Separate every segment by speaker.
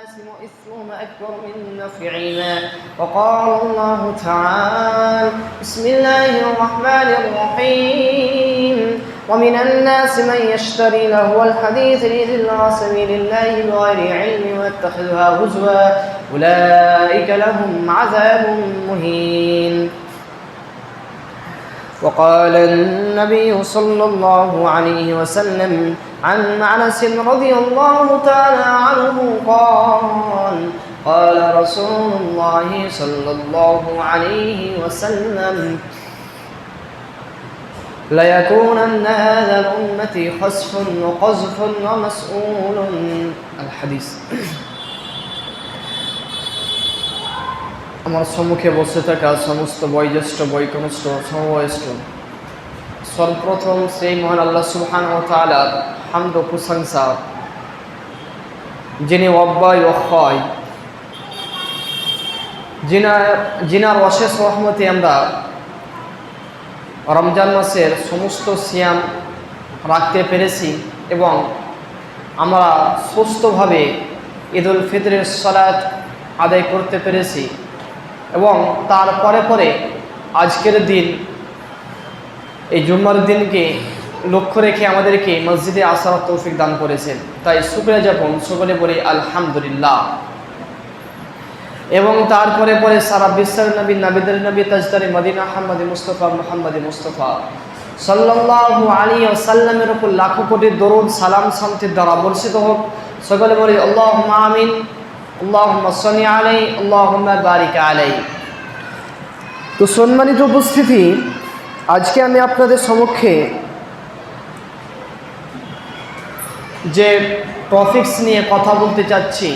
Speaker 1: الناس وإثمهما أكبر من نفعهما وقال الله تعالى بسم الله الرحمن الرحيم ومن الناس من يشتري لهو الحديث ليضل عن سبيل الله بغير علم ويتخذها هزوا أولئك لهم عذاب مهين وقال النبي صلى الله عليه وسلم عن أنس رضي الله تعالى عنه قال رسول الله صلى الله عليه وسلم ليكونن هذا الأمة خسف وقذف ومسؤول الحديث আমার সম্মুখে বসে থাকা সমস্ত বয়োজ্যেষ্ঠ বৈকনিষ্ঠ সমবয়স্ক সর্বপ্রথম সেই মহান আল্লাহ সুবহানাহু ওয়া তাআলার হামদ ও প্রশংসা, যিনি অব্যয় অক্ষয়, যিনার অশেষ রহমতে আমরা রমজান মাসের সমস্ত সিয়াম রাখতে পেরেছি এবং আমরা সুস্থভাবে ঈদুল ফিতরের সালাত আদায় করতে পেরেছি এবং তারপরে পরে আজকের দিন এই জুম্মার দিনকে লক্ষ্য রেখে আমাদেরকে মসজিদে আসার তৌফিক দান করেছেন। তাই শুকরিয়া জ্ঞাপন সকলে বলি আলহামদুলিল্লাহ। এবং তারপরে পরে সারা বিশ্বের নবী, নাবিদের নবী, তাজদারে মদিনা মুহাম্মদ মুস্তাফা সাল্লাল্লাহু আলাইহি ওয়াসাল্লামের উপর লাখো কোটি দরুদ সালাম শান্তির দ্বারা বর্ষিত হোক। সকলে বলি আল্লাহুম্মা আমিন, আল্লাহুম্মা সাল্লি আলাইহি, আল্লাহুম্মা বারিক আলাইহি। তো সম্মানিত উপস্থিতি, আজকে আমি আপনাদের সম্মুখে যে টপিকস নিয়ে কথা বলতে চাচ্ছি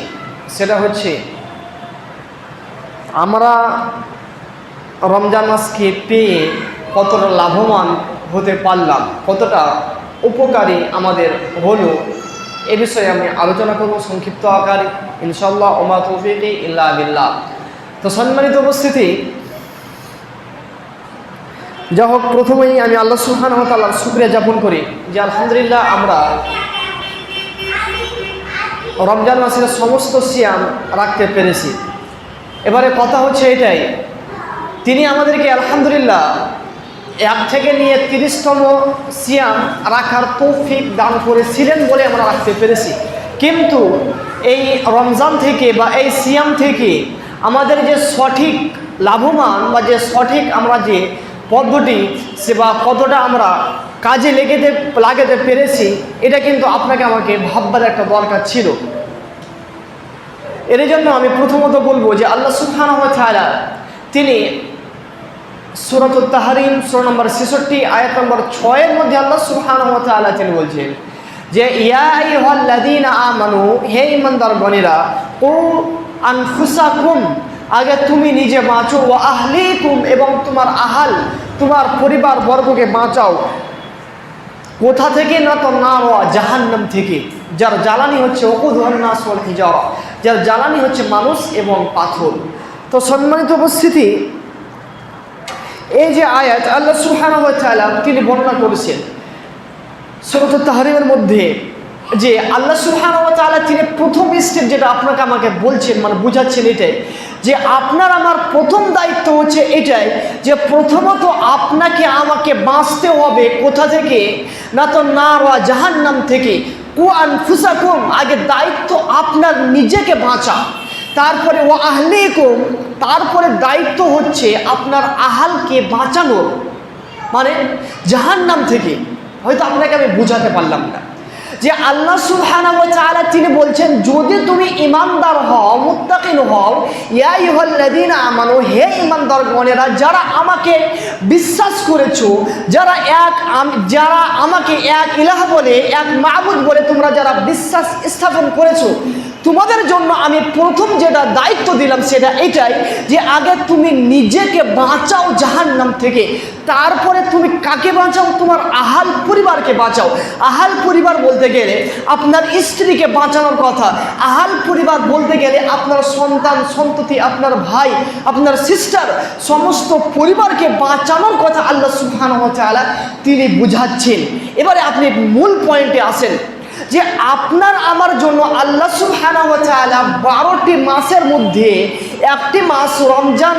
Speaker 1: সেটা হচ্ছে আমরা রমজান মাসকে পেয়ে কতটা লাভবান হতে পারলাম, কতটা উপকারী আমাদের হলো, এ বিষয়ে আমি আলোচনা করব সংক্ষিপ্ত আকারে ইনশাআল্লাহ। ওমা তৌফিকি ইল্লা বিল্লাহ। তো সম্মানিত উপস্থিতি, যা হোক, প্রথমেই আমি আল্লাহ সুবহানাহু ওয়া তাআলার শুকরিয়া জ্ঞাপন করি যে আলহামদুলিল্লাহ আমরা রমজান মাসের সমস্ত সিয়াম রাখতে পেরেছি। এবারে কথা হচ্ছে এটাই, তিনি আমাদেরকে আলহামদুলিল্লাহ 1 থেকে নিয়ে 30তম সিয়াম রাখার তৌফিক দান করেছিলেন বলে আমরা রাখতে পেরেছি। কিন্তু এই রমজান থেকে বা এই সিয়াম থেকে আমাদের যে সঠিক লাভবান বা যে সঠিক আমরা যে পদ্ধতি সে বা কতটা আমরা কাজে লাগাতে পেরেছি, এটা কিন্তু আপনাকে আমাকে ভাববার একটা দরকার ছিল। এর জন্য আমি প্রথমত বলবো যে আল্লাহ সুবহানাহু ওয়া তাআলা তিনি সূরাতুত তাহরিম সূরা নম্বর 66 আয়াত নম্বর 6 এর মধ্যে আল্লাহ সুবহানাহু ওয়া তাআলা তিনি বলছেন যে ইয়া আইয়ুহাল্লাযীনা আমানু, হে ঈমানদারগণেরা, কু আনফুসাকুম, আগে তুমি নিজে বাঁচো, ওয়া আহলিকুম, এবং তোমার আহাল তোমার পরিবার বর্গকে বাঁচাও। কোথা থেকে? না তো নার, জাহান্নাম থেকে, যার জ্বালানি হচ্ছে ওকুদুহান নাস ওয়াল হিজারা, যার জ্বালানি হচ্ছে মানুষ এবং পাথর। তো সম্মানিত উপস্থিতি, এই যে আয়াত আল্লাহ সুবহানাহু ওয়া তাআলা তিনি বর্ণনা করেছেন সূরাতুত তাহরিমের মধ্যে, যে আল্লাহ সুবহানাহু ওয়া তাআলা তিনি প্রথম স্টেপ যেটা আপনাকে আমাকে বলছেন, মানে বুঝাচ্ছেন এটাই যে আপনার আমার প্রথম দায়িত্ব হচ্ছে এটাই যে প্রথমত আপনাকে আমাকে বাঁচতে হবে কোথা থেকে? না তো নার ওয়া জাহান্নাম থেকে। কু আনফুসাকুম, আগে দায়িত্ব আপনার নিজেকে বাঁচা, তারপরে ওয়া আহলিকুম, তারপরে দায়িত্ব হচ্ছে আপনার আহালকে বাঁচানোর, মানে জাহান্নাম থেকে। হয়তো আপনাকে আমি বুঝাতে পারলাম না যে আল্লাহ সুবহানাহু ওয়া তাআলা তিনি বলছেন যদি তুমি ঈমানদার হও, মুত্তাকিন হও, ইয়া আইয়ুহাল্লাযীনা আমানু, হে ঈমানদারগণেরা, যারা আমাকে বিশ্বাস করেছো, যারা আমাকে এক ইলাহ বলে, এক মাবুদ বলে তোমরা যারা বিশ্বাস স্থাপন করেছো, তোমাদের জন্য আমি প্রথম যেটা দায়িত্ব দিলাম সেটা এটাই যে আগে তুমি নিজেকে বাঁচাও জাহান্নাম থেকে, তারপরে তুমি কাকে বাঁচাও? তোমার আহাল পরিবারকে বাঁচাও। আহাল পরিবার বলতে গেলে আপনার স্ত্রীকে বাঁচানোর কথা, আহাল পরিবার বলতে গেলে আপনার সন্তান সন্ততি, আপনার ভাই, আপনার সিস্টার, সমস্ত পরিবারকে বাঁচানোর কথা আল্লাহ সুবহানাহু ওয়া তাআলা তিনি বুঝাচ্ছেন। এবারে আপনি মূল পয়েন্টে আসেন যে আপনার আমার জন্য আল্লাহ সুবহানাহু ওয়া তাআলা 12টি মাসের মধ্যে একটি মাস রমজান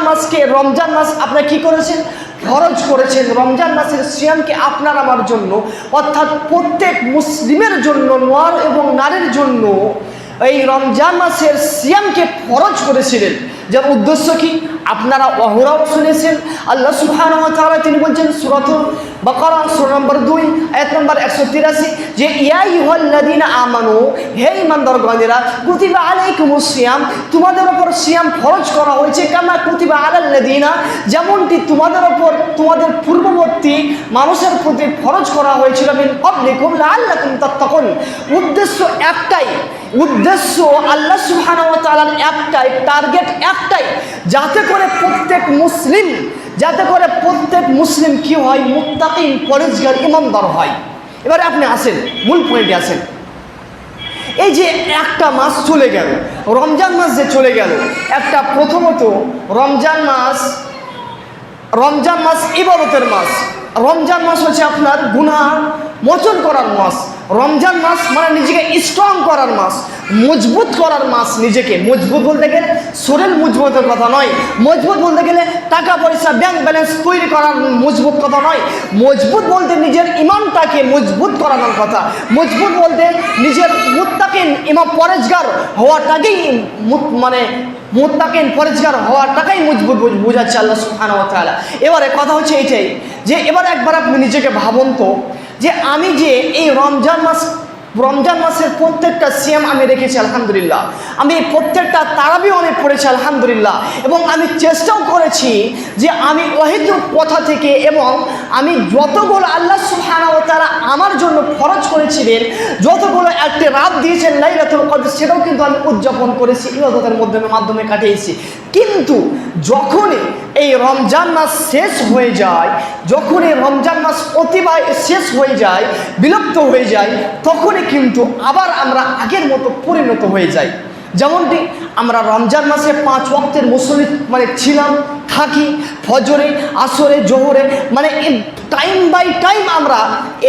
Speaker 1: মাস আপনারা কি করেছেন? ফরজ করেছেন। রমজান মাসের সিয়ামকে আপনার আমার জন্য, অর্থাৎ প্রত্যেক মুসলিমের জন্য, নর এবং নারীর জন্য এই রমজান মাসের সিয়ামকে ফরজ করেছিলেন। যার উদ্দেশ্য কি আপনারা অহরাও শুনেছেন। আল্লাহ সুবহানাহু ওয়া তাআলা তিনি বলছেন সূরাতুল বাকারা সূরা নম্বর 2 আয়াত নম্বর 183 যে ইয়া আইয়ুহাল্লাযীনা আমানু, হে ঈমানদারগণেরা, কুতিবা আলাইকুমুস সিয়াম, তোমাদের উপর সিয়াম ফরজ করা হয়েছে, কামা কুতিবা আলাল্লাযীনা, যেমনটি তোমাদের উপর তোমাদের পূর্ববর্তী মানুষের প্রতি ফরজ করা হয়েছিল, মিন ক্বাবলিকুম লাআল্লাকুম তাত্তাকুন। উদ্দেশ্য একটাই, উদ্দেশ্য আল্লাহ সুবহানাহু ওয়া তাআলার একটাই, টার্গেট একটাই, যাতে করে প্রত্যেক মুসলিম কি হয়? মুত্তাকিন, পরহেজগার, ঈমানদার হয়। এবারে আপনি আসেন, মূল পয়েন্টে আসেন। এই যে একটা মাস চলে গেল, রমজান মাস যে চলে গেল, একটা প্রথমত রমজান মাস ইবাদতের মাস। রমজান মাস হচ্ছে আপনার গুনাহ মোচন করার মাস। রমজান মাস মানে নিজেকে স্ট্রং করার মাস, মজবুত করার মাস। নিজেকে মজবুত বলতে গেলে শরীর মজবুতের কথা নয়, মজবুত বলতে গেলে টাকা পয়সা ব্যাংক ব্যালেন্স তৈরি করার মজবুত কথা নয়। মজবুত বলতে নিজের ইমানটাকে মজবুত করানোর কথা। মজবুত বলতে নিজের মুত্তাকিন পরহেজগার হওয়াটাকেই মুত্তাকিন পরহেজগার হওয়াটাকেই মজবুত বোঝাচ্ছে আল্লাহ সুবহানাহু ওয়া তাআলা। এবারে কথা হচ্ছে এইটাই যে এবার একবার আপনি নিজেকে ভাবুন তো, যে আমি যে এই রমজান মাসের প্রত্যেকটা সিয়াম আমি রেখেছি আলহামদুলিল্লাহ, আমি প্রত্যেকটা তারাবিও আমি পড়েছি আলহামদুলিল্লাহ, এবং আমি চেষ্টাও করেছি যে আমি অহেতুক কথা থেকে, এবং আমি যতগুলো আল্লাহ সুবহানাহু ওয়া তাআলা আমার জন্য ফরজ করেছিলেন, যতগুলো একটি রাত দিয়েছেন লাইলাতুল কদর, সেটাও কিন্তু আমি উদযাপন করেছি, ইবাদতের মাধ্যমে কাটিয়েছি। কিন্তু যখনই এই রমজান মাস শেষ হয়ে যায়, যখন এই রমজান মাস শেষ হয়ে যায়, বিলুপ্ত হয়ে যায়, তখনই কিন্তু আবার আমরা আগের মতো পরিণত হয়ে যাই। যেমনটি আমরা রমজান মাসে 5 ওয়াক্তের মুসল্লি ছিলাম, থাকি, ফজরে, আসরে, জোহরে, টাইম বাই টাইম আমরা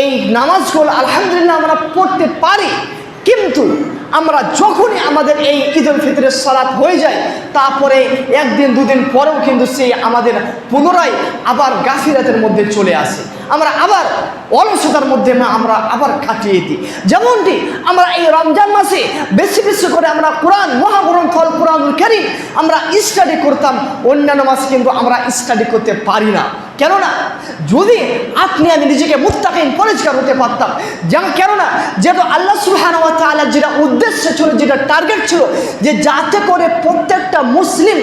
Speaker 1: এই নামাজগুলো আলহামদুলিল্লাহ আমরা পড়তে পারি। কিন্তু আমরা যখনই আমাদের এই ঈদ উল ফিতরের সালাত হয়ে যায়, তারপরে একদিন দুদিন পরেও কিন্তু সেই আমাদের পুনরায় আবার গাফিলাতের মধ্যে চলে আসে, আমরা আবার অলসতার মধ্যে আমরা আবার কাটিয়ে দিই। যেমনটি আমরা এই রমজান মাসে বেশি বেশি করে আমরা কোরআন, মহাগ্রন্থ আল কোরআনুল কারীম আমরা স্টাডি করতাম, অন্যান্য মাসে কিন্তু আমরা স্টাডি করতে পারি না। কেননা যদি আপনি আমি নিজেকে মুত্তাকিন পরহেজগার হতে পারতাম, কেননা যেহেতু আল্লাহ সুবহানাহু ওয়া তাআলার যেটা উদ্দেশ্য ছিল, যেটা টার্গেট ছিল, যে যাতে করে প্রত্যেকটা মুসলিম,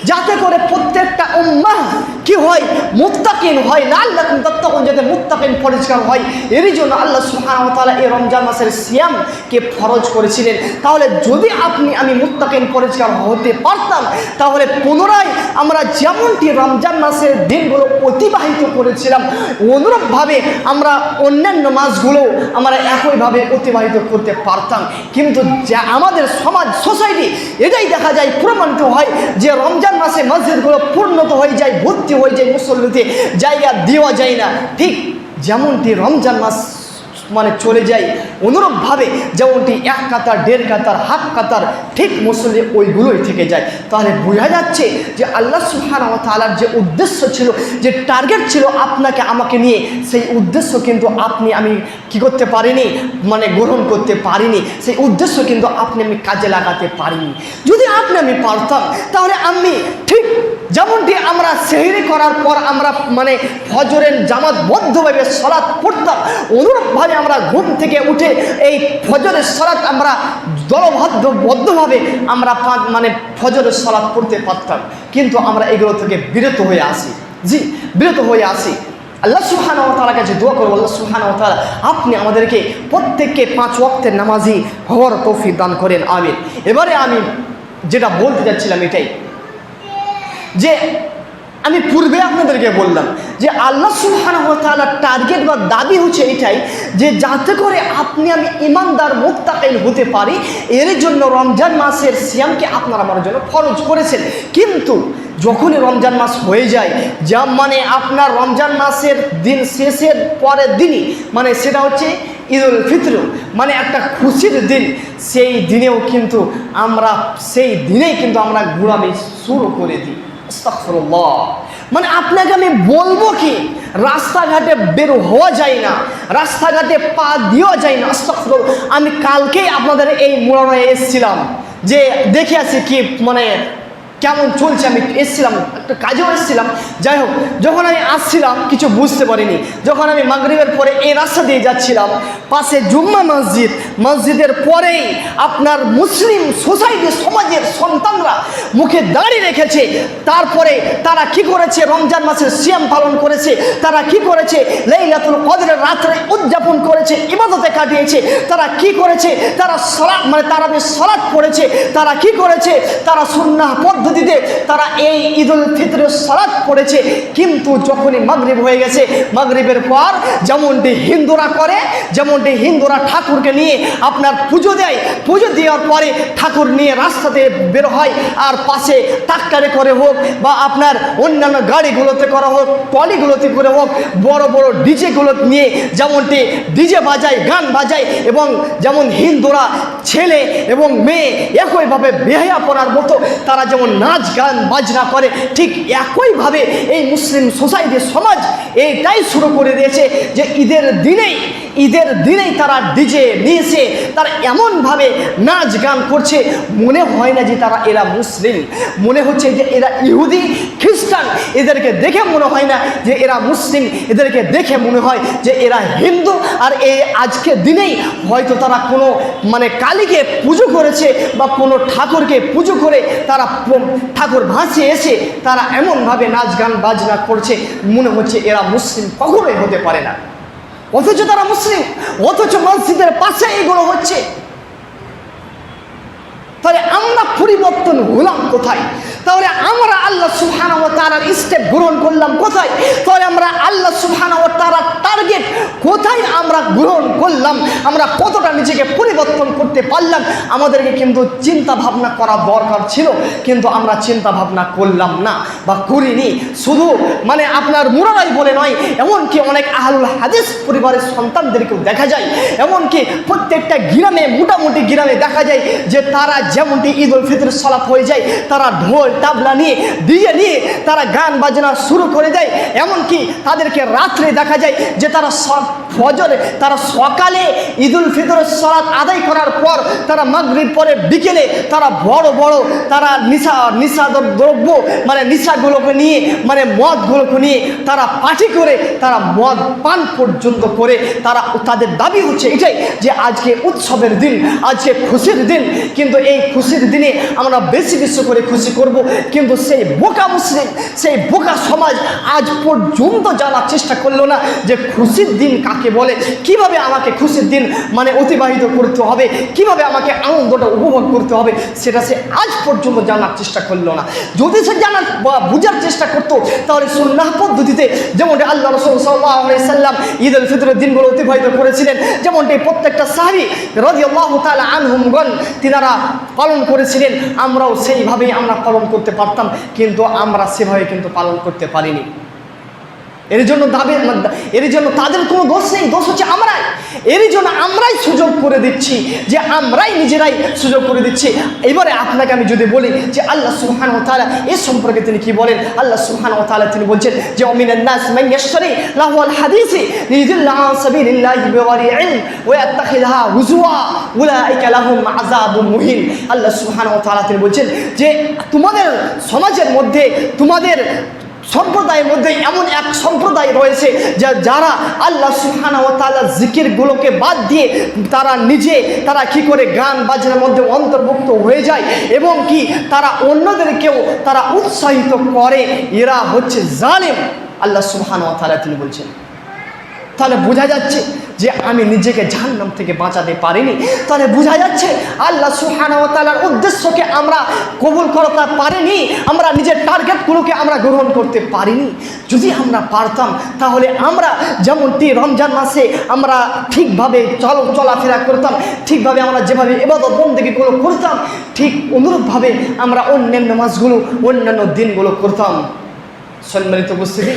Speaker 1: যাতে করে প্রত্যেকটা উম্মাহ কি হয়? মুত্তাকিন হয়, লাআল্লাকুম তাত্তাকুন, যাতে মুত্তাকিন পরহেজগার হয়। এরই জন্য আল্লাহ সুবহানাহু ওয়া তাআলা এই রমজান মাসের সিয়ামকে ফরজ করেছিলেন। তাহলে যদি আপনি আমি মুত্তাকিন পরহেজগার হতে পারতাম, তাহলে পুনরায় আমরা যেমনটি রমজান মাসের দিনগুলো অতিবাহিত করেছিলাম, অনুরূপভাবে আমরা অন্যান্য মাসগুলো আমরা একইভাবে অতিবাহিত করতে পারতাম। কিন্তু যা আমাদের সমাজ, সোসাইটি, এটাই দেখা যায়, প্রমাণিত হয় যে রমজান মাসে মসজিদগুলো পূর্ণত হয়ে যায়, ভর্তি হয়ে যায়, মুসল্লিতে জায়গা দেওয়া যায় না। ঠিক যেমনটি রমজান মাস চলে যায়, অনুরূপভাবে যেমনটি 1 কাতার, 1.5 কাতার, হাফ কাতার, ঠিক মুসল্লি ওইগুলোই থেকে যায়। তাহলে বোঝা যাচ্ছে যে আল্লাহ সুবহানাহু ওয়া তাআলার যে উদ্দেশ্য ছিল, যে টার্গেট ছিল আপনাকে আমাকে নিয়ে, সেই উদ্দেশ্য কিন্তু আপনি আমি কি করতে পারিনি, গ্রহণ করতে পারিনি। সেই উদ্দেশ্য কিন্তু আপনি আমি কাজে লাগাতে পারিনি। যদি আপনি আমি পারতাম, তাহলে আমি ঠিক যেমনটি আমরা সেহরি করার পর আমরা ফজরের জামাতবদ্ধভাবে সালাত পড়তাম, অনুরূপভাবে আমরা ঘুম থেকে উঠে এই ফজরের সালাত আমরা দলবদ্ধভাবে আমরা ফজরের সালাত পড়তে পারতাম। কিন্তু আমরা এগুলো থেকে বিরত হয়ে আসি, বিরত হয়ে আসি। আল্লাহ সুবহানাহু ওয়া তাআলার কাছে দোয়া করব, আল্লাহ সুবহানাহু ওয়া তাআলা আপনি আমাদেরকে প্রত্যেককে 5 ওয়াক্তের নামাজি হওয়ার তৌফিক দান করেন, আমিন। এবারে আমি যেটা বলতে যাচ্ছিলাম এটাই, যে আমি পূর্বে আপনাদেরকে বললাম যে আল্লাহ সুবহানাহু ওয়া তাআলার টার্গেট বা দাবি হচ্ছে এটাই, যে যাতে করে আপনি আমি ইমানদার মুত্তাকিন হতে পারি, এর জন্য রমজান মাসের সিয়ামকে আপনারা আমার জন্য ফরজ করেছেন। কিন্তু যখনই রমজান মাস হয়ে যায়, যা আপনার রমজান মাসের দিন শেষের পরের দিনই, সেটা হচ্ছে ঈদুল ফিতর মানে একটা খুশির দিন, সেই দিনেও কিন্তু আমরা ঘোরামি শুরু করে দিই। আস্তাগফিরুল্লাহ। মানে আপনাকে আমি বলবো কি, রাস্তাঘাটে বের হওয়া যায় না, রাস্তাঘাটে পা দেওয়া যায় না। আস্তাগফিরুল্লাহ। আমি কালকেই আপনাদের এই মোড়ায় এসেছিলাম, যে দেখে আসি কি মানে কেমন চলছে। আমি এসেছিলাম, একটা কাজেও এসেছিলাম। যাই হোক, যখন আমি আসছিলাম কিছু বুঝতে পারিনি। যখন আমি মাগরিবের পরে এই রাস্তা দিয়ে যাচ্ছিলাম, পাশে জুম্মা মসজিদের পরেই আপনার মুসলিম সোসাইটি সমাজের সন্তানরা মুখে দাড়ি রেখেছে। তারপরে তারা কি করেছে, রমজান মাসের সিয়াম পালন করেছে, তারা কি করেছে, লাইলাতুল কদরের রাত্রে উদযাপন করেছে, ইবাদতে কাটিয়েছে। তারা কি করেছে, তারা সালাত মানে তারাবির সালাত পড়েছে। তারা কি করেছে, তারা সুন্নাহ পদ্ধতিতে তারা এই ঈদুল ফিতরের সালাত পড়েছে। কিন্তু যখনই মাগরিব হয়ে গেছে, মাগরিবের পর যেমনটি হিন্দুরা করে, যেমনটি হিন্দুরা ঠাকুরকে নিয়ে আপনার পুজো দেয়, পুজো দেওয়ার পরে ঠাকুর নিয়ে রাস্তাতে বের হয়, আর পাশে ট্রাক্টরে করে হোক বা আপনার অন্যান্য গাড়িগুলোতে করা হোক, ট্রলিগুলোতে করে হোক, বড় বড় ডিজেগুলো নিয়ে যেমনটি ডিজে বাজায়, গান বাজায়, এবং যেমন হিন্দুরা ছেলে এবং মেয়ে একইভাবে বেহায়াপনার মতো তারা যেমন নাচ গান বাজনা করে, ঠিক একইভাবে এই মুসলিম সোসাইটি সমাজ এইটাই শুরু করে দিয়েছে যে ঈদের দিনেই তারা ডিজে নিয়েছে, তারা এমনভাবে নাচ গান করছে, মনে হয় না যে এরা মুসলিম, মনে হচ্ছে যে এরা ইহুদি খ্রিস্টান। এদেরকে দেখে মনে হয় না যে এরা মুসলিম, এদেরকে দেখে মনে হয় যে এরা হিন্দু। আর এই আজকের দিনেই হয়তো তারা কোনো মানে কালীকে পুজো করেছে বা কোনো ঠাকুরকে পুজো করে তারা ঠাকুর ভাসিয়ে এসে তারা এমনভাবে নাচ গান বাজনা করছে, মনে হচ্ছে এরা মুসলিম কখনোই হতে পারে না, অথচ তারা মুসলিম, অথচ মসজিদের পাশে এগুলো হচ্ছে। তাহলে আমরা পরিবর্তন হলাম কোথায়? তাহলে আমরা আল্লাহ সুবহানাহু ওয়া তাআলার স্টেপ গ্রহণ করলাম কোথায়? তাহলে আমরা আল্লাহ সুবহানাহু ওয়া তাআলার টার্গেট কোথায় আমরা গ্রহণ করলাম? আমরা কতটা নিজেকে পরিবর্তন করতে পারলাম? আমাদেরকে কিন্তু চিন্তা ভাবনা করা দরকার ছিল, কিন্তু আমরা চিন্তা ভাবনা করলাম না বা করিনি। শুধু মানে আপনার মুরারাই বলে নয়, এমনকি অনেক আহলুল হাদিস পরিবারের সন্তানদেরকেও দেখা যায়, এমনকি প্রত্যেকটা গ্রামে, মোটামুটি গ্রামে দেখা যায় যে তারা যেমনটি ঈদুল ফিতর সালাত হয়ে যায়, তারা ঢোল তাবলা নিয়ে ডিজে নিয়ে তারা গান বাজনা শুরু করে দেয়। এমনকি তাদেরকে রাত্রে দেখা যায় যে তারা ফজরে, তারা সকালে ঈদুল ফিতরের সালাত আদায় করার পর তারা মাগরিব পরে বিকেলে তারা বড় বড় তারা নিশাদার দ্রব্য মানে নিশাগুলোকে নিয়ে মানে মদগুলোকে নিয়ে তারা পার্টি করে, তারা মদ পান পর্যন্ত করে। তাদের দাবি হচ্ছে এটাই যে আজকে উৎসবের দিন, আজকে খুশির দিন, কিন্তু এই খুশির দিনে আমরা বেশি বেশি করে খুশি করব। কিন্তু সেই বোকা মুসলিম, সেই বোকা সমাজ আজ পর্যন্ত জানার চেষ্টা করলো না যে খুশির দিন কাকে বলে, কিভাবে আমাকে খুশির দিন মানে অতিবাহিত করতে হবে, কিভাবে আমাকে আনন্দটা উপভোগ করতে হবে, সেটা সে আজ পর্যন্ত জানার চেষ্টা করলো না। যদি সে জানার বা বুঝার চেষ্টা করতো, তাহলে সুন্নাহ পদ্ধতিতে যেমনটি আল্লাহ রাসূল সাল্লাল্লাহু আলাইহি সাল্লাম ঈদুল ফিতরের দিনগুলো অতিবাহিত করেছিলেন, যেমনটি প্রত্যেকটা সাহাবী রাদিয়াল্লাহু তাআলা আনহুমগণ তিনারা পালন করেছিলেন, আমরাও সেইভাবেই আমরা পালন করতে পারতাম, কিন্তু আমরা সেভাবে কিন্তু পালন করতে পারিনি। এর জন্য তাদের কোনো দোষ নেই, দোষ হচ্ছে আমরাই। এর জন্য আমরাই সুযোগ করে দিচ্ছি, যে আমরাই নিজেরাই সুযোগ করে দিচ্ছি। এবারে আপনাকে আমি যদি বলি যে আল্লাহ সুবহানাহু ওয়া তাআলা এর সম্পর্কে তিনি কি বলেন, আল্লাহ সুবহানাহু ওয়া তাআলা তিনি বলছেন যে মিনান নাস মান ইয়াশতারি লাহওয়াল হাদিসি লিয়ুদিল্লা আন সাবিলিল্লাহি বিগয়রি ইলম ওয়া ইয়াত্তাখিযহা হুজুয়া উলাইকা লাহুম আযাবুন মুহিন। আল্লাহ সুবহানাহু ওয়া তাআলা তিনি বলছেন যে তোমাদের সমাজের মধ্যে, তোমাদের সম্প্রদায়ের মধ্যে এমন এক সম্প্রদায় রয়েছে যারা আল্লাহ সুবহানাহু ওয়া তাআলার জিকিরগুলোকে বাদ দিয়ে তারা কি করে গান বাজনার মধ্যে অন্তর্ভুক্ত হয়ে যায়, এবং কি তারা অন্যদেরকেও তারা উৎসাহিত করে। এরা হচ্ছে জালেম। আল্লাহ সুবহানাহু ওয়া তাআলা তিনি বলছেন। তাহলে বোঝা যাচ্ছে যে আমি নিজেকে জাহান্নাম থেকে বাঁচাতে পারিনি। তাহলে বোঝা যাচ্ছে আল্লাহ সুবহানাহু ওয়া তাআলার উদ্দেশ্যকে আমরা কবুল করতে পারিনি, আমরা নিজের টার্গেটগুলোকে আমরা গ্রহণ করতে পারিনি। যদি আমরা পারতাম, তাহলে আমরা যেমনটি রমজান মাসে আমরা ঠিকভাবে চলাফেরা করতাম, ঠিকভাবে আমরা যেভাবে ইবাদত বন্দেগীগুলো করতাম, ঠিক অনুরূপভাবে আমরা অন্যান্য মাসগুলো, অন্যান্য দিনগুলো করতাম। সম্মানিত উপস্থিতি,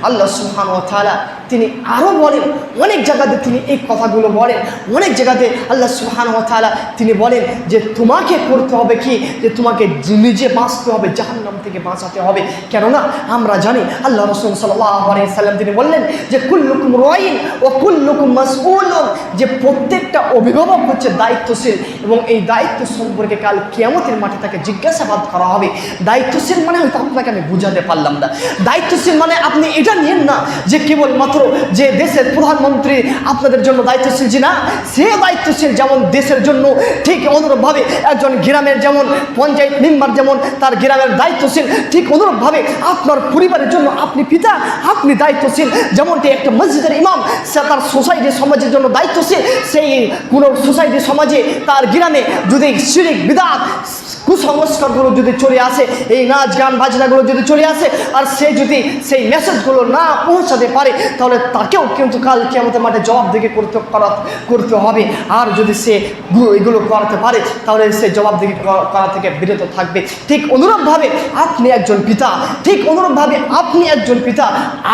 Speaker 1: আল্লাহ সুবহানাহু ওয়া তাআলা তিনি আরও বলেন, অনেক জায়গাতে তিনি এই কথাগুলো বলেন, অনেক জায়গাতে আল্লাহ সুবহানাহু ওয়া তাআলা তিনি বলেন যে তোমাকে করতে হবে কি, যে তোমাকে নিজে বাঁচতে হবে, জাহান্নাম থেকে বাঁচাতে হবে। কেননা আমরা জানি আল্লাহ রাসূল সাল্লাল্লাহু আলাইহি সাল্লাম তিনি বললেন যে কুল্লুকুম রাইন ওয়া কুল্লুকুম মাসউলুন, যে প্রত্যেকটা অভিভাবক হচ্ছে দায়িত্বশীল এবং এই দায়িত্ব সম্পর্কে কাল কিয়ামতের মাঠে তাকে জিজ্ঞাসাবাদ করা হবে। দায়িত্বশীল মানে হয়তো আপনাকে আমি বুঝাতে পারলাম না। দায়িত্বশীল মানে আপনি এটা নিয়েন না যে কেবলমাত্র যে দেশের প্রধানমন্ত্রী আপনাদের জন্য দায়িত্বশীল, যে না, সে দায়িত্বশীল যেমন দেশের জন্য, ঠিক অনুরূপভাবে একজন গ্রামের যেমন পঞ্চায়েত মেম্বার যেমন তার গ্রামের দায়িত্বশীল, ঠিক অনুরূপভাবে আপনার পরিবারের জন্য আপনি পিতা, আপনি দায়িত্বশীল। যেমনটি একটা মসজিদের ইমাম সে তার সোসাইটি সমাজের জন্য দায়িত্বশীল। সেই কোনো সোসাইটি সমাজে তার গ্রামে যদি শিরক বিদআত কুসংস্কারগুলো যদি চলে আসে, এই নাচ গান বাজনাগুলো যদি চলে আসে, আর সে যদি সেই মেসেজগুলো না পৌঁছাতে পারে, তাহলে তাকেও কিন্তু কাল কিয়ামতের মাঠে জবাবদিহি করতে হবে। আর যদি সে এগুলো করাতে পারে, তাহলে সে জবাবদিহি করা থেকে বিরত থাকবে। ঠিক অনুরূপভাবে আপনি একজন পিতা, ঠিক অনুরূপভাবে আপনি একজন পিতা,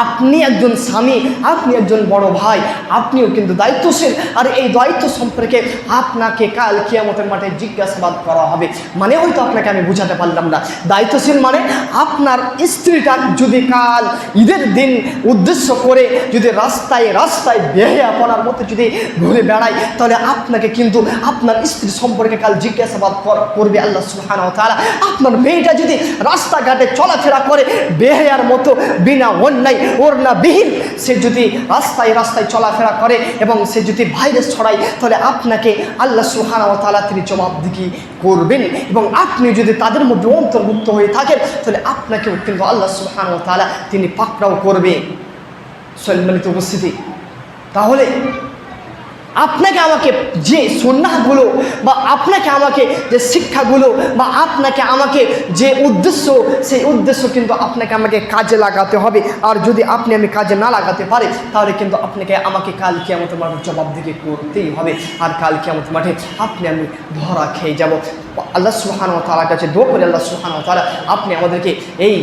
Speaker 1: আপনি একজন স্বামী, আপনি একজন বড় ভাই, আপনিও কিন্তু দায়িত্বশীল। আর এই দায়িত্ব সম্পর্কে আপনাকে কাল কিয়ামতের মাঠে জিজ্ঞাসাবাদ করা হবে। মানে হয়তো আপনাকে আমি বুঝাতে পারলাম না। দায়িত্বশীল মানে আপনার স্ত্রীটা যদি কাল ঈদের দিন উদ্দেশ্য করে যদি রাস্তায় রাস্তায় বেহায়াপনার মতো যদি ঘুরে বেড়ায়, তাহলে আপনাকে কিন্তু আপনার স্ত্রী সম্পর্কে কাল জিজ্ঞাসাবাদ করবে আল্লাহ সুবহানাহু ওয়া তাআলা। আপনার মেয়েটা যদি রাস্তাঘাটে চলাফেরা করে বেহায়ার মতো, বিনা অন্যায় ওড়নাবিহীন, সে যদি রাস্তায় রাস্তায় চলাফেরা করে এবং সে যদি ভাইরাস ছড়ায়, তাহলে আপনাকে আল্লাহ সুবহানাহু ওয়া তাআলা তিনি জবাবদিহি করবেন। এবং আপনি যদি তাদের মধ্যে অন্তর্ভুক্ত হয়ে থাকেন, তাহলে আপনাকেও কিন্তু আল্লাহ সুবহানাহু ওয়া তাআলা তিনি পাকড়াও করবে। সম্মানিত উপস্থিতি, তাহলে আপনাকে আমাকে যে সুন্নাহগুলো বা আপনাকে আমাকে যে শিক্ষাগুলো বা আপনাকে আমাকে যে উদ্দেশ্য, সেই উদ্দেশ্য কিন্তু আপনাকে আমাকে কাজে লাগাতে হবে। আর যদি আপনি আমি কাজে না লাগাতে পারি, তাহলে কিন্তু আপনাকে আমাকে কাল কিয়ামতের মাঠে জবাবদিহি করতেই হবে। আর কাল কিয়ামতের মাঠে আপনি আমি ধরা খেয়ে যাব। আল্লাহ সুবহানাহু ওয়া তাআলার কাছে দোয়া করি, আল্লাহ সুবহানাহু ওয়া তাআলা আপনি আমাদেরকে এই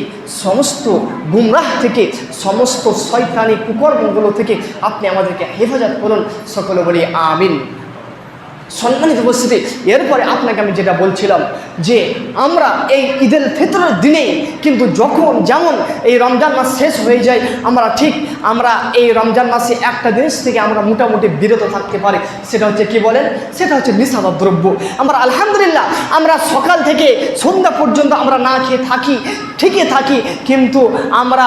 Speaker 1: সমস্ত গুমরাহ থেকে, সমস্ত শয়তানি কুকর্মগুলো থেকে আপনি আমাদেরকে হেফাজত করুন। সকলে বলি আমিন। সম্মানিত উপস্থিতি, এরপরে আপনাকে আমি যেটা বলছিলাম যে আমরা এই ঈদুল ফিতরের দিনে কিন্তু যখন যেমন এই রমজান মাস শেষ হয়ে যায়, আমরা এই রমজান মাসে একটা জিনিস থেকে আমরা মোটামুটি বিরত থাকতে পারি। সেটা হচ্ছে কি বলেন? সেটা হচ্ছে নেশাদার দ্রব্য। আমরা আলহামদুলিল্লাহ আমরা সকাল থেকে সন্ধ্যা পর্যন্ত আমরা না খেয়ে থাকি, ঠিকই থাকি, কিন্তু আমরা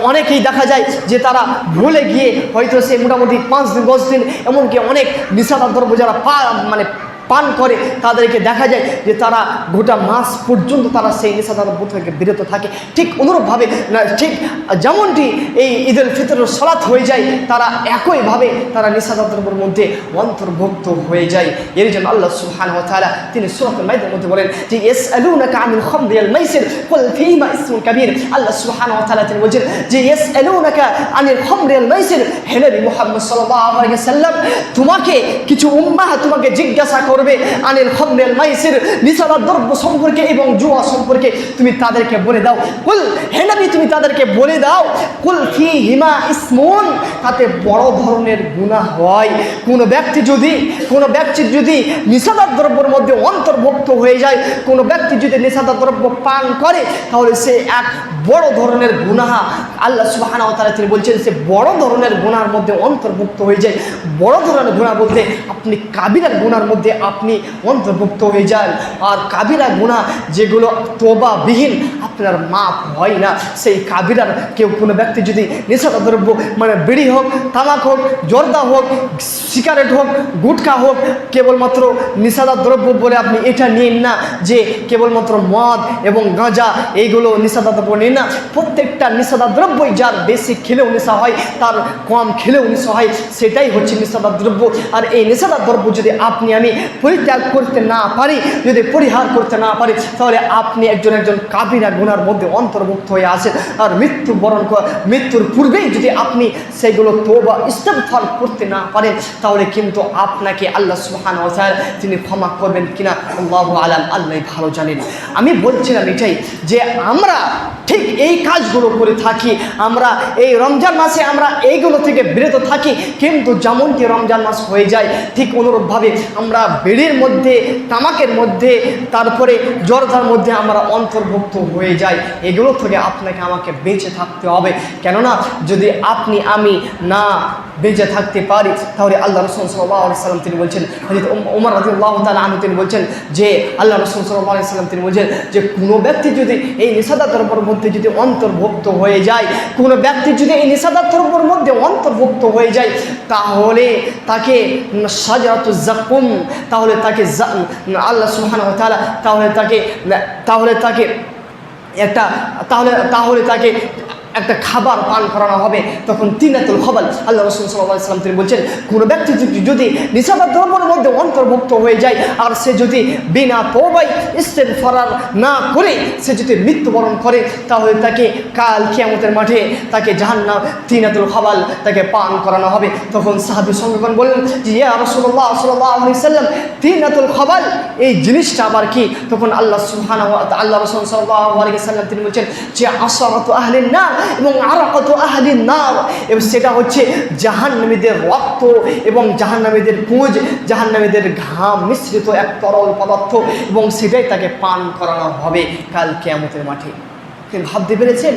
Speaker 1: অনেকেই দেখা যায় যে তারা ভুলে গিয়ে হয়তো সে মোটামুটি 5 দিন 10 দিন, এমনকি অনেক নেশাদার দ্রব্য যারা পান করে, তাদেরকে দেখা যায় যে তারা গোটা মাস পর্যন্ত তারা সেই নেশাদার দ্রব্য থেকে বিরত থাকে। ঠিক অনুরূপভাবে ঠিক যেমনটি এই ঈদুল ফিতরের সালাত হয়ে যায়, তারা একইভাবে তারা নেশাদার দ্রব্যের মধ্যে অন্তর্ভুক্ত হয়ে যায়। এর জন্য আল্লাহ সুবহানাহু ওয়া তাআলা তিনি সূরাতুল মাইদার মধ্যে বলেন যে ইয়াসআলুনাকা আনিল খামরি ওয়াল মাইসির কুল ফীহিমা ইসমুন কাবীর। আল্লাহ সুবহানাহু ওয়া তাআলা তিনি বলেন যে ইয়াসআলুনাকা আনিল খামরি ওয়াল মাইসির, হে নবী মুহাম্মদ সাল্লাল্লাহু আলাইহি ওয়াসাল্লাম, তোমাকে কিছু উম্মাহ তোমাকে জিজ্ঞাসা করবে আনিল খামরি ওয়াল মাইসির, নেশাদার দ্রব্য সম্পর্কে এবং জুয়া সম্পর্কে তুমি তাদেরকে বলে দাও। কুল, হে নবী তুমি তাদেরকে বলে দাও, কুল ফীহিমা ইসমুন, তাতে বড় ধরনের গুনাহ হয়। কোনো ব্যক্তি যদি নেশাদার দ্রব্যের মধ্যে অন্তর্ভুক্ত হয়ে যায়, কোনো ব্যক্তি যদি নেশাদার দ্রব্য পান করে, তাহলে সে এক বড় ধরনের গুনাহ, আল্লাহ সুবহানাহু ওয়া তাআলা তিনি বলছেন সে বড় ধরনের গুনাহর মধ্যে অন্তর্ভুক্ত হয়ে যায়। বড় ধরনের গুনাহ বলতে আপনি কাবিরার গুনাহর মধ্যে আপনি অন্তর্ভুক্ত হয়ে যান। আর কাবিরা গুনাহ যেগুলো তওবাবিহীন আপনার মাফ হয় না, সেই কাবিরার কোনো ব্যক্তি যদি নেশাদার দ্রব্য মানে বিড়ি হোক, তামাক হোক, জর্দা হোক, সিগারেট হোক, গুটখা হোক, কেবলমাত্র নেশাদার দ্রব্য বলে আপনি এটা নিন না যে কেবলমাত্র মদ এবং গাঁজা এইগুলো নেশাদার দ্রব্য নিন না। প্রত্যেকটা নেশাদার দ্রব্যই যার বেশি খেলেও নেশা হয়, তার কম খেলেও নেশা হয়, সেটাই হচ্ছে নেশাদার দ্রব্য। আর এই নেশাদার দ্রব্য যদি আপনি আমি পরিত্যাগ করতে না পারি, যদি পরিহার করতে না পারি, তাহলে আপনি একজন কাবিরা গুনার মধ্যে অন্তর্ভুক্ত হয়ে আছেন, আর মৃত্যুর পূর্বেই যদি আপনি সেগুলো তওবা ইস্তিগফার করতে না পারেন, তাহলে কিন্তু আপনাকে আল্লাহ সুবহানাহু ওয়া তাআলা তিনি ক্ষমা করবেন কিনা আল্লাহু আলাম, আল্লাহ ভালো জানেন। আমি বলছিলাম এটাই যে আমরা ঠিক এই কাজগুলো করে থাকি, আমরা এই রমজান মাসে আমরা এইগুলো থেকে বিরত থাকি, কিন্তু যেমনটি রমজান মাস হয়ে যায় ঠিক অনুরূপভাবে আমরা বিড়ির মধ্যে, তামাকের মধ্যে, তারপরে জর্দার মধ্যে আমরা অন্তর্ভুক্ত হয়ে যাই। এগুলো থেকে আপনাকে আমাকে বেঁচে থাকতে হবে, কেননা যদি আপনি আমি না বেঁচে থাকতে পারি তাহলে আল্লাহ রাসূল সাল্লাল্লাহু আলাইহি সাল্লাম তিনি বলছেন, হযরত ওমর রাদিয়াল্লাহু তাআলা আনহু তিনি বলছেন যে আল্লাহ রাসূল সাল্লাল্লাহু আলাইহি সাল্লাম তিনি বলছেন যে কোনো ব্যক্তি যদি এই নিষেধাজ্ঞার দ্রব্যের মধ্যে যদি অন্তর্ভুক্ত হয়ে যায়, কোনো ব্যক্তি যদি এই নিষেধাজ্ঞার দ্রব্যের মধ্যে অন্তর্ভুক্ত হয়ে যায়, তাহলে তাকে সাজাতুজ যাকুম, তাহলে তাকে আল্লাহ সুবহানাহু ওয়া তাআলা তাহলে তাকে একটা খাবার পান করানো হবে, তখন তিনাতুল খবল। আল্লাহ রাসূল সাল্লাল্লাহু আলাইহি ওয়াসাল্লাম তিনি বলছেন কোনো ব্যক্তি যদি নিষেধাজ্ঞার দ্রব্যের মধ্যে অন্তর্ভুক্ত হয়ে যায় আর সে যদি বিনা তওবায় ইস্তিগফার না করে সে যদি মৃত্যুবরণ করে, তাহলে তাকে কাল কিয়ামতের মাঠে তাকে জাহান্নাম তিনাতুল খবল তাকে পান করানো হবে। তখন সাহাবী সঙ্গগণ বললেন যে ইয়া রাসূলুল্লাহ সাল্লাল্লাহু আলাইহি ওয়াসাল্লাম, তিনাতুল খবল এই জিনিসটা আবার কি? তখন আল্লাহ রাসূল সাল্লাল্লাহু আলাইহি ওয়াসাল্লাম তিনি বলছেন যে আসরাতু আহলিন নার এবং আরাকাতু আহলিন নার, এবং সেটা হচ্ছে জাহান্নামীদের রক্ত এবং জাহান্নামীদের পুঁজ, জাহান্নামীদের ঘাম মিশ্রিত এক তরল পদার্থ, এবং সেটাই তাকে পান করানো হবে কাল কিয়ামতের মাঠে। ভাবতে পেরেছেন?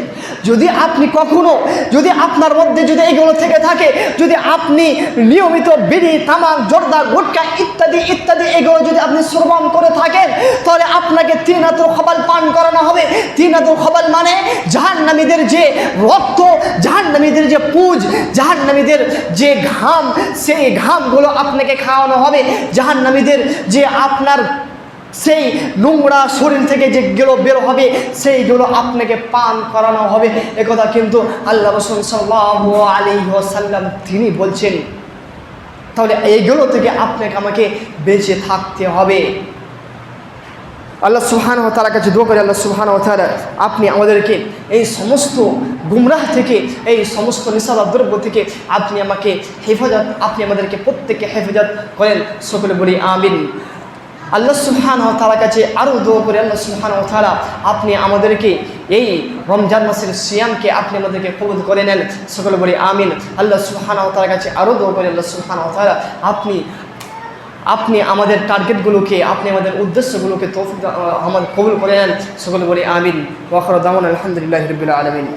Speaker 1: যদি আপনি কখনো, যদি আপনার মধ্যে যদি এগুলো থেকে থাকে, যদি আপনি নিয়মিত বিড়ি, তামাক, জর্দা, গুটখা ইত্যাদি ইত্যাদি এগুলো যদি আপনি শ্রবণ করে থাকেন, তাহলে আপনাকে তিনাতুল খবল পান করানো হবে। তিনাতুল খবল মানে জাহান্নামীদের যে রক্ত, জাহান্নামীদের যে পুঁজ, জাহান্নামীদের যে ঘাম, সেই ঘামগুলো আপনাকে খাওয়ানো হবে। জাহান্নামীদের যে আপনার সেই নোংরা শরীর থেকে যেগুলো বের হবে সেইগুলো আপনাকে পান করানো হবে। একথা কিন্তু আল্লাহ রাসূল সাল্লাল্লাহু আলাইহি ওয়াসাল্লাম তিনি বলছেন। তাহলে এইগুলো থেকে আপনাকে আমাকে বেঁচে থাকতে হবে। আল্লাহ সুবহানাহু ওয়া তাআলার কাছে দোয়া করি, আল্লাহ সুবহানাহু ওয়া তাআলা আপনি আমাদেরকে এই সমস্ত গুমরাহ থেকে, এই সমস্ত নিষেধাজ্ঞার দ্রব্য থেকে আপনি আমাকে হেফাজত, আপনি আমাদেরকে প্রত্যেককে হেফাজত করেন। সকলে বলি আমিন। আল্লাহ সুবহানাহু ওয়া তাআলার কাছে আরও দোয়া করে, আল্লাহ সুবহানাহু ওয়া তাআলা আপনি আমাদেরকে এই রমজান মাসের সিয়ামকে আপনি আমাদেরকে কবুল করে নেন। সকলে বলি আমিন। আল্লাহ সুবহানাহু ওয়া তাআলার কাছে আরও দোয়া করে, আল্লাহ সুবহানাহু ওয়া তাআলা আপনি আমাদের টার্গেটগুলোকে, আপনি আমাদের উদ্দেশ্যগুলোকে তৌফিক আমাদের কবুল করে নেন। সকলে বলি আমিন। ওয়া আখিরু দাওয়ানা আলহামদুলিল্লাহি রাব্বিল আলামিন।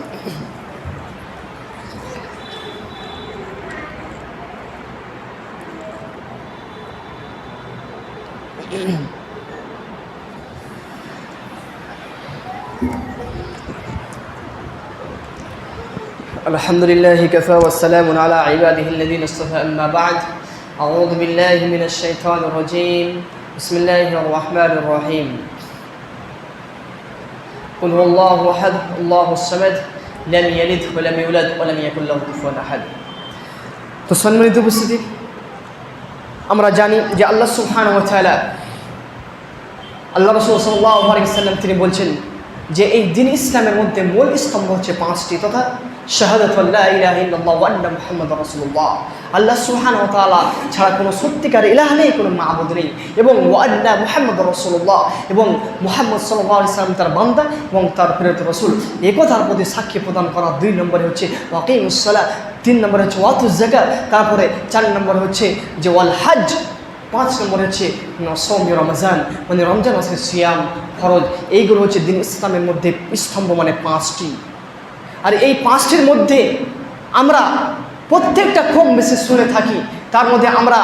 Speaker 1: الحمد لله كفى والسلام على عباده الذين اصطفى، أما بعد، أعوذ بالله من الشيطان الرجيم، بسم الله الرحمن الرحيم، قل هو الله أحد الله الصمد لم يلد ولم يولد ولم يكن له كفوا أحد। তো সম্মানিত উপস্থিতি, আমরা জানি যে আল্লাহ সুবহানাহু ওয়া তাআলা, আল্লাহ রাসূল সাল্লাল্লাহু আলাইহি ওয়াসাল্লাম তিনি বলছেন যে এই দিন ইসলামের মধ্যে মূল স্তম্ভ হচ্ছে পাঁচটি, তথা শাহাদাতু লা ইলাহা ইল্লাল্লাহ ওয়া আন্না মুহাম্মাদুর রাসূলুল্লাহ, আল্লাহ সুবহানাহু ওয়া তাআলা ছাড়া কোনো সত্যিকার ইলাহ নেই, কোনো মাবুদ নেই, এবং ওয়া আন্না মুহাম্মাদুর রাসূলুল্লাহ, এবং মুহাম্মদ সাল্লাল্লাহু আলাইহি সাল্লাম তার বান্দা এবং তার প্রেরিত রাসূল। এই কথার প্রতি সাক্ষী প্রদান করা। 2 নম্বরে হচ্ছে ওয়াকিমুস সালাহ, 3 নম্বরে হচ্ছে ওয়াতুজ যাকাত, তারপরে 4 নম্বরে হচ্ছে যে ওয়াল হজ, 5 নম্বরে হচ্ছে সওম রমজান, মানে রমজান মাসের সিয়াম ফরজ। এইগুলো হচ্ছে দিন ইসলামের মধ্যে স্তম্ভ, মানে 5টি। আর এই 5টির মধ্যে আমরা প্রত্যেকটা কম বেশি শুনে থাকি, তার মধ্যে আমরা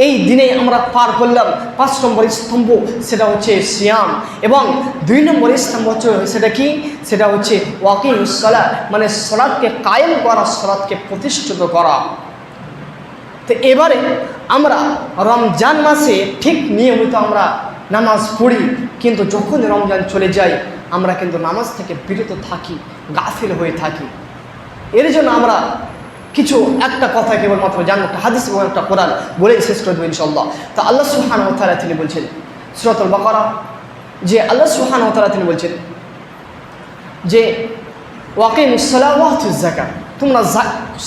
Speaker 1: এই দিনে আমরা পার করলাম 5 নম্বর স্তম্ভ, সেটা হচ্ছে সিয়াম, এবং 2 নম্বর স্তম্ভ হচ্ছে সেটা কি, সেটা হচ্ছে ওয়াকিমুস সালাহ, মানে সালাতকে কায়েম করা, সালাতকে প্রতিষ্ঠিত করা। তো এবারে আমরা রমজান মাসে ঠিক নিয়মিত আমরা নামাজ পড়ি, কিন্তু যখন রমজান চলে যায় আমরা কিন্তু নামাজ থেকে বিরত থাকি, গাফিল হয়ে থাকি। এর জন্য আমরা কিছু একটা কথা কেবলমাত্র জানবো, একটা হাদিস এবং একটা কোরআন বলেই শেষ করে দেবো ইনশাআল্লাহ। তা আল্লাহ সুবহানাহু ওয়া তাআলা তিনি বলছেন সূরাতুল বাকারা, যে আল্লাহ সুবহানাহু ওয়া তাআলা তিনি বলছেন যে ওয়াকিমুস সালাহ ওয়াতুজ যাকাত, তোমরা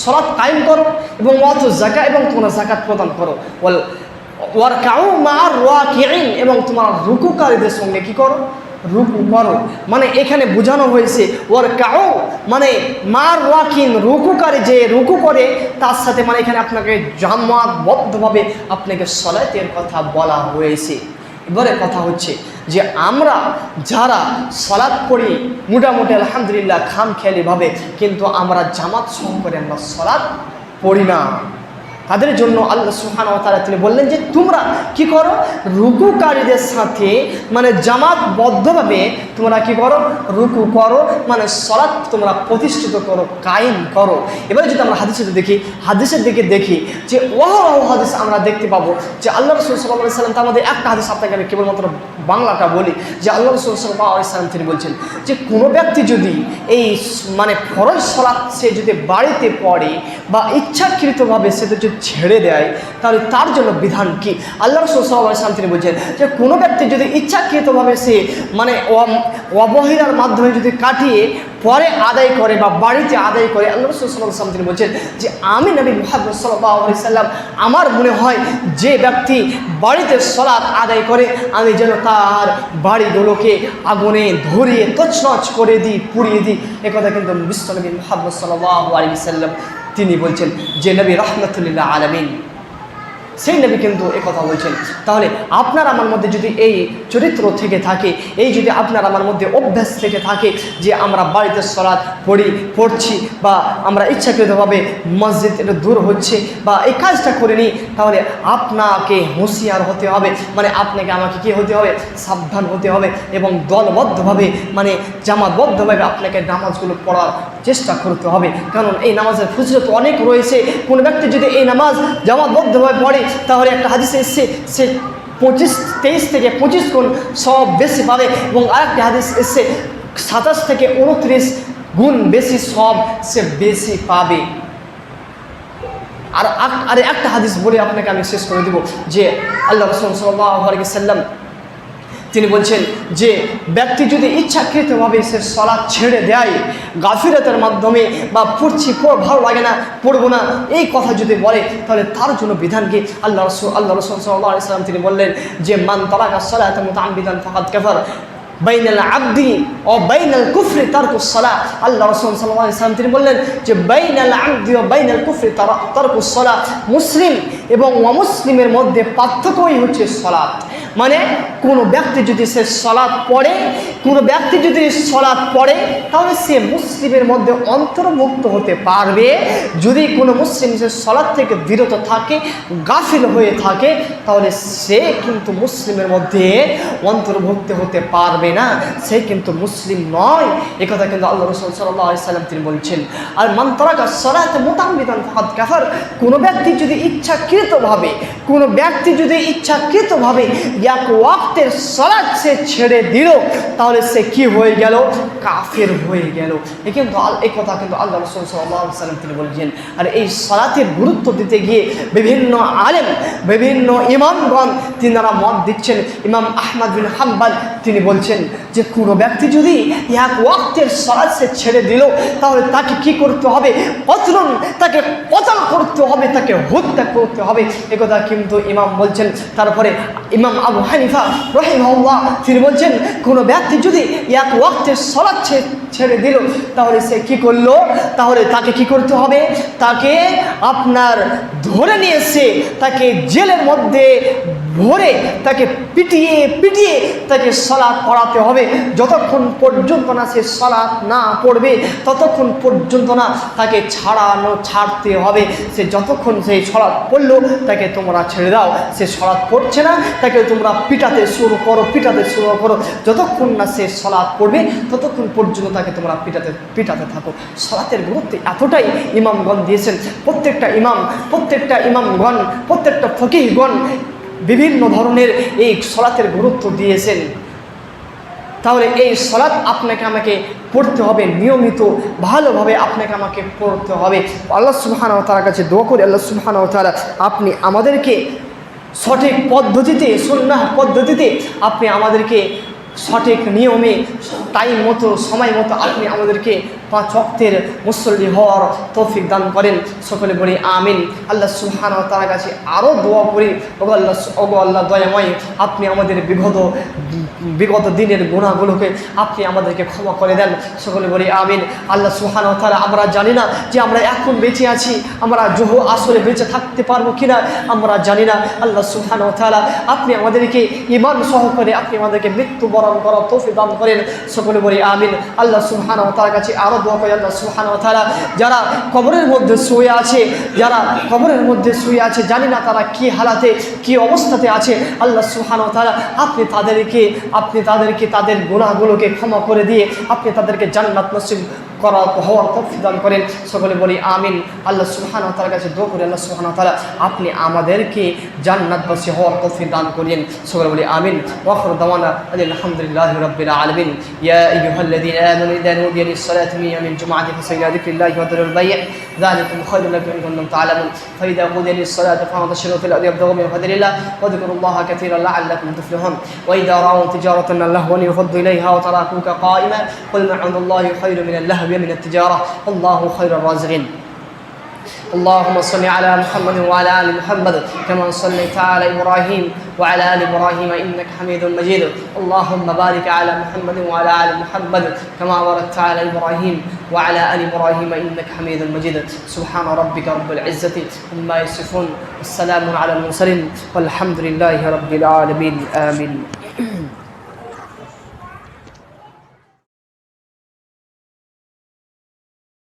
Speaker 1: সালাত কায়েম করো এবং ওয়াতুজ যাকাত এবং তোমরা যাকাত প্রদান করো, ওয়ারকাউ মা'আর রাকিঈন এবং তোমরা রুকুকারীদের সঙ্গে কি করো, রুকু করো। মানে এখানে বোঝানো হয়েছে ওয়ারকাউ মানে মা'আর রাকিঈন, রুকুকারী যে রুকু করে তার সাথে, মানে এখানে আপনাকে জামাতবদ্ধভাবে আপনাকে সালাতের কথা বলা হয়েছে। এবারে কথা হচ্ছে যে আমরা যারা সালাত পড়ি মোটামুটি আলহামদুলিল্লাহ খামখেয়ালিভাবে, কিন্তু আমরা জামাত সহকারে আমরা সালাত পড়ি না, তাদের জন্য আল্লাহ সুবহানাহু ওয়া তাআলা তিনি বললেন যে তোমরা কি করো, রুকুকারীদের সাথে মানে জামাতবদ্ধভাবে তোমরা কি করো, রুকু করো, মানে সালাত তোমরা প্রতিষ্ঠিত করো, কায়েম করো। এবারে যদি আমরা হাদিসের দিকে দেখি যে ওয়াহ হাদিস আমরা দেখতে পাবো যে আল্লাহ রাসূল সাল্লাল্লাহু আলাইহি সাল্লাম, তার মধ্যে একটা হাদিস আপনাকে আমি কেবলমাত্র বাংলাটা বলি, যে আল্লাহ রাসূল সাল্লাল্লাহু আলাইহি সাল্লাম তিনি বলছেন যে কোনো ব্যক্তি যদি এই মানে ফরজ সালাত সে যদি বাড়িতে পড়ে বা ইচ্ছাকৃতভাবে সে যদি ছেড়ে দেয়, তাহলে তার জন্য বিধান কি? আল্লাহ রাসূল সাল্লাল্লাহু আলাইহি ওয়াসাল্লাম তিনি বলছেন যে কোনো ব্যক্তি যদি ইচ্ছাকৃতভাবে সে মানে অবহেলার মাধ্যমে যদি কাটিয়ে পরে আদায় করে বা বাড়িতে আদায় করে, আল্লাহ রাসূল সাল্লাল্লাহু আলাইহি ওয়াসাল্লাম তিনি বলছেন যে আমি নবী মুহাম্মদ সাল্লাল্লাহু আলাইহি সাল্লাম আমার মনে হয় যে ব্যক্তি বাড়িতে সালাত আদায় করে আমি যেন তার বাড়িগুলোকে আগুনে ধরিয়ে তছনছ করে দিই, পুড়িয়ে দিই। একথা কিন্তু বিশ্বনবী মুহাম্মদ সাল্লাল্লাহু আলাইহি সাল্লাম তিনি বলছেন, যে নবী রাহমাতুল লিল আলামিন সেই নবী কিন্তু একথা বলছেন। তাহলে আপনার আমার মধ্যে যদি এই চরিত্র থেকে থাকে, এই যদি আপনার আমার মধ্যে অভ্যাস থেকে থাকে যে আমরা বাড়িতে সালাত পড়ছি বা আমরা ইচ্ছাকৃতভাবে মসজিদ এটা দূর হচ্ছে বা এই কাজটা করে নিই, তাহলে আপনাকে হুঁশিয়ার হতে হবে, মানে আপনাকে আমাকে কী হতে হবে, সাবধান হতে হবে এবং দলবদ্ধভাবে মানে জামাতবদ্ধভাবে আপনাকে নামাজগুলো পড়ার চেষ্টা করতে হবে। কারণ এই নামাজের ফজিলত অনেক রয়েছে। কোনো ব্যক্তি যদি এই নামাজ জামাতবদ্ধভাবে পড়ে, তাহলে একটা হাদিসে এসছে সে 23 থেকে 25 গুণ সব বেশি পাবে, এবং আরেকটা হাদিস এসছে 27 থেকে 29 গুণ বেশি সব সে বেশি পাবে। আর একটা হাদিস বলে আপনাকে আমি শেষ করে দেব, যে আল্লাহ রাসূল সাল্লাল্লাহু আলাইহি ওয়াসাল্লাম তিনি বলছেন যে ব্যক্তি যদি ইচ্ছাকৃতভাবে সে সালাত ছেড়ে দেয় গাফিলতের মাধ্যমে বা পড়ছি ভালো লাগে না পড়বো না এই কথা যদি বলে, তাহলে তার জন্য বিধান কি? আল্লাহ রাসূল সাল্লাল্লাহু আলাইহি ওয়াসাল্লাম তিনি বললেন যে মান তারাকা সালাতা মুতাআম্মিদান ফাকাদ কাফার বাইনাল আবদি ও বাইনাল কুফরি তারকুস সালাহ। আল্লাহ রাসূল সাল্লাল্লাহু আলাইহি ওয়াসাল্লাম তিনি বললেন যে বাইনাল আবদি ও বাইনাল কুফরি তারকুস সালাহ, মুসলিম এবং অমুসলিমের মধ্যে পার্থক্যই হচ্ছে সালাত। মানে কোনো ব্যক্তি যদি সে সালাত পড়ে, তাহলে সে মুসলিমের মধ্যে অন্তর্ভুক্ত হতে পারবে। যদি কোনো মুসলিম সে সালাত থেকে বিরত থাকে, গাফিল হয়ে থাকে, তাহলে সে কিন্তু মুসলিমের মধ্যে অন্তর্ভুক্ত হতে পারবে না, সে কিন্তু মুসলিম নয়। একথা কিন্তু আল্লাহ রাসূল সাল্লাল্লাহু আলাইহি ওয়াসাল্লাম তিনি বলছেন। আর মান তারাকা সালাতা মুতাআম্মিদান ফাকাদ কাফার, কোনো ব্যক্তি যদি ইচ্ছাকৃতভাবে এক ওয়াক্তের সালাত সে ছেড়ে দিল, তাহলে সে কি হয়ে গেল? কাফের হয়ে গেল। কিন্তু এই কথা কিন্তু আল্লাহ রাসূল সাল্লাল্লাহু আলাইহি ওয়াসাল্লাম তিনি বলছেন। আর এই সালাতের গুরুত্ব দিতে গিয়ে বিভিন্ন আলেম, বিভিন্ন ইমামগণ তিনারা মত দিচ্ছেন। ইমাম আহমদ বিন হাম্বল তিনি বলছেন যে কোনো ব্যক্তি যদি এক ওয়াক্তের সালাত সে ছেড়ে দিল, তাহলে তাকে কি করতে হবে? তাকে কতল করতে হবে, তাকে হত্যা করতে হবে। একথা কিন্তু ইমাম বলছেন। তারপরে ইমাম আবু হানিফা রাহিমাহুল্লাহ তিনি বলছেন কোনো ব্যক্তি যদি এক ওয়াক্তের সালাত ছেড়ে দিল, তাহলে সে কি করলো? তাহলে তাকে কি করতে হবে? তাকে আপনার ধরে নিয়ে এসে তাকে জেলের মধ্যে ভরে তাকে পিটিয়ে তাকে সালাত পড়াতে হবে। যতক্ষণ পর্যন্ত না সে সালাত না পড়বে, ততক্ষণ পর্যন্ত না তাকে ছাড়তে হবে। সে যতক্ষণ সেই সালাত পড়লো, তাকে তোমরা ছেড়ে দাও। সে সালাত পড়ছে না, তাকে তোমরা পিটাতে শুরু করো। যতক্ষণ না সে সালাত পড়বে, ততক্ষণ পর্যন্ত তাকে তোমরা পিটাতে থাকো। সালাতের গুরুত্ব এতটাই ইমামগণ দিয়েছেন। প্রত্যেকটা ইমামগণ, প্রত্যেকটা ফকিহগণ বিভিন্ন ধরনের এই সালাতের গুরুত্ব দিয়েছেন। তাহলে এই সালাত আপনাকে আমাকে পড়তে হবে, নিয়মিত ভালোভাবে আপনাকে আমাকে পড়তে হবে। আল্লাহ সুবহানাহু ওয়া তাআলার কাছে দোয়া করি, আল্লাহ সুবহানাহু ওয়া তাআলা আপনি আমাদেরকে সঠিক পদ্ধতিতে, সুন্নাহ পদ্ধতিতে আপনি আমাদেরকে সঠিক নিয়মে টাইম মতো সময় মতো আপনি আমাদেরকে 5 ওয়াক্তের মুসল্লি হওয়ার তৌফিক দান করেন। সকলে বলি আমিন। আল্লাহ সুবহানাহু ওয়া তাআলার কাছে আরও দোয়া করি, ওগো আল্লাহ দয়াময়, আপনি আমাদের বিগত দিনের গুনাহগুলোকে আপনি আমাদেরকে ক্ষমা করে দেন। সকলে বলি আমিন। আল্লাহ সুবহানাহু ওয়া তাআলা, আমরা জানি না যে আমরা এখন বেঁচে আছি, আমরা আসলে বেঁচে থাকতে পারবো কিনা আমরা জানি না। আল্লাহ সুবহানাহু ওয়া তাআলা, আপনি আমাদেরকে ঈমান সহকারে আপনি আমাদেরকে মৃত্যুবরণ করার তৌফিক দান করেন। সকলে বলি আমিন। আল্লাহ সুবহানাহু ওয়া তাআলার কাছে আরও দোয়া করি, আল্লাহ সুবহানাহু ওয়া তাআলা, যারা কবরের মধ্যে শুয়ে আছে, জানি না তারা কি হালাতে কি অবস্থাতে আছে, আল্লাহ সুবহানাহু ওয়া তাআলা আপনি তাদেরকে তাদের গুনাহগুলোকে ক্ষমা করে দিয়ে আপনি তাদেরকে জান্নাত নসিব হওয়ার তৌফিক দান করেন। সকলে বলি আমিন। আল্লাহ সুবহানাহু ওয়া তাআলার কাছে দোয়া করি, আল্লাহ সুবহানাহু ওয়া তাআলা আপনি আমাদেরকে জান্নাতবাসী হওয়ার তৌফিক দান করেন। সকলে বলি আমিন। ওয়া আখিরু দাওয়ানা আলহামদুলিল্লাহি রাব্বিল আলামিন। ইয়া আইয়ুহাল্লাযীনা আমানু ইযা নুদিয়া লিস-সালাতি মিন ইয়াউমিল জুমআতি ফাসাইলা যিকরিল্লাহি ওয়া দারুল বাই' যালিকুম খায়রুল লাকুম ইন কুনতুম তা'লামুন। ফাইযা কুদিয়া লিস-সালাতি ফান্তাশিরু ফিল আরদি ওয়াবতাগু মিন ফাদলিল্লাহ ওয়া যিকুরুল্লাহা কাসীরান লা'আল্লাকুম তুফলিহুন। ওয়া ইযা রা'উ তিজারাতান লাহওয়ান ইয়াফuddu ইলাইহা ওয়া তারাকুকা qa'iman قل ما عند الله خير من اللهو من التجارة والله خير الرازقين. اللهم صل على محمد وعلى آل محمد كما صليت على إبراهيم وعلى آل إبراهيم إنك حميد مجيد. اللهم بارك على محمد وعلى آل محمد كما باركت على إبراهيم وعلى آل إبراهيم إنك حميد مجيد. سبحان ربك رب العزة عما يصفون والسلام على المرسلين والحمد لله رب العالمين. آمين.